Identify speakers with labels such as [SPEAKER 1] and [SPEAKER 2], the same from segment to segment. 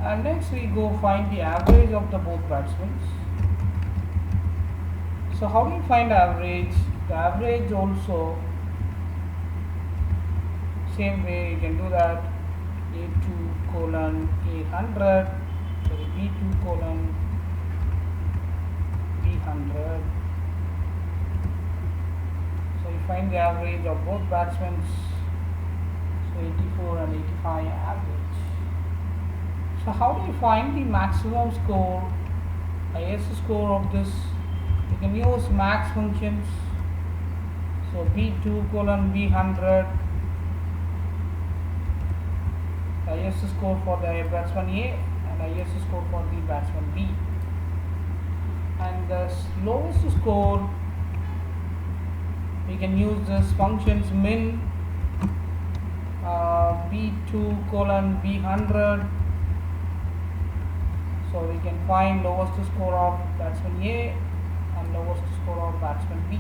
[SPEAKER 1] And next we go find the average of the both batsmen. So how do you find average? The average also same way you can do that. A2 colon A100, sorry, B2 colon B100. So you find the average of both batsmen. So 84 and 85 average. So how do you find the maximum score, highest score of this? You can use max functions. So B2 colon B100, highest score for the batsman A and highest score for the batsman B. And the lowest score, we can use this functions min B2 colon B100. So we can find lowest score of batsman A and lowest score of batsman B.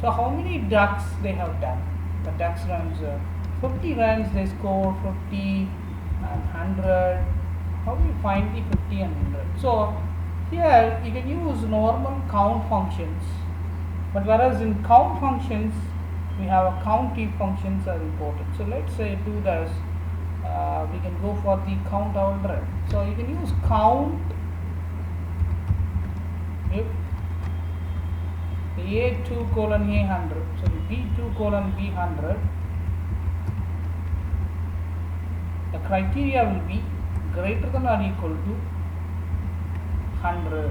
[SPEAKER 1] So how many ducks they have done? The ducks runs 50 runs, they score 50 and 100. How do you find the 50 and 100? So here you can use normal count functions, but whereas in count functions we have a count if functions are important. So let's say do this. We can go for the count order. So you can use count if A2 colon A100, so B2 colon B100, the criteria will be greater than or equal to 100.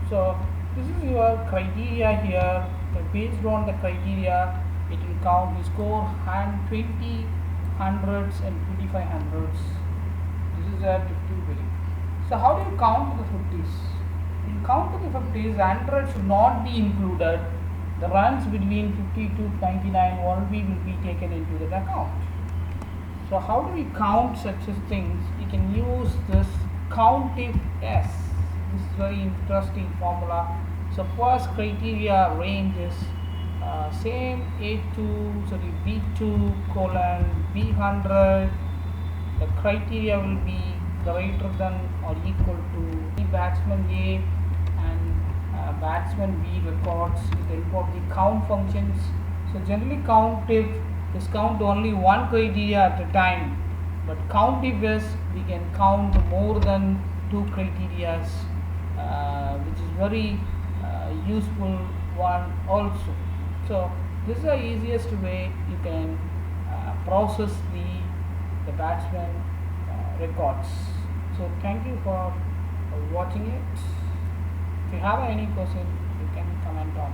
[SPEAKER 1] So this is your criteria here. Based on the criteria, it will count the score and 20 hundreds and 25 hundreds. This is a 50 way. So how do you count the 50s? In count the 50s, 100 should not be included. The runs between 50 to 99 only will be taken into the account. So how do we count such things? You can use this count if S. This is very interesting formula. So first criteria range is same A2, sorry, B2 colon B100. The criteria will be greater than or equal to the batsman A and batsman B records with the help of the count functions. So generally count if is count only one criteria at a time, but count if is we can count more than two criteria, which is very useful one also. So this is the easiest way you can process the batsman records. So thank you for watching it. If you have any question, you can comment on it.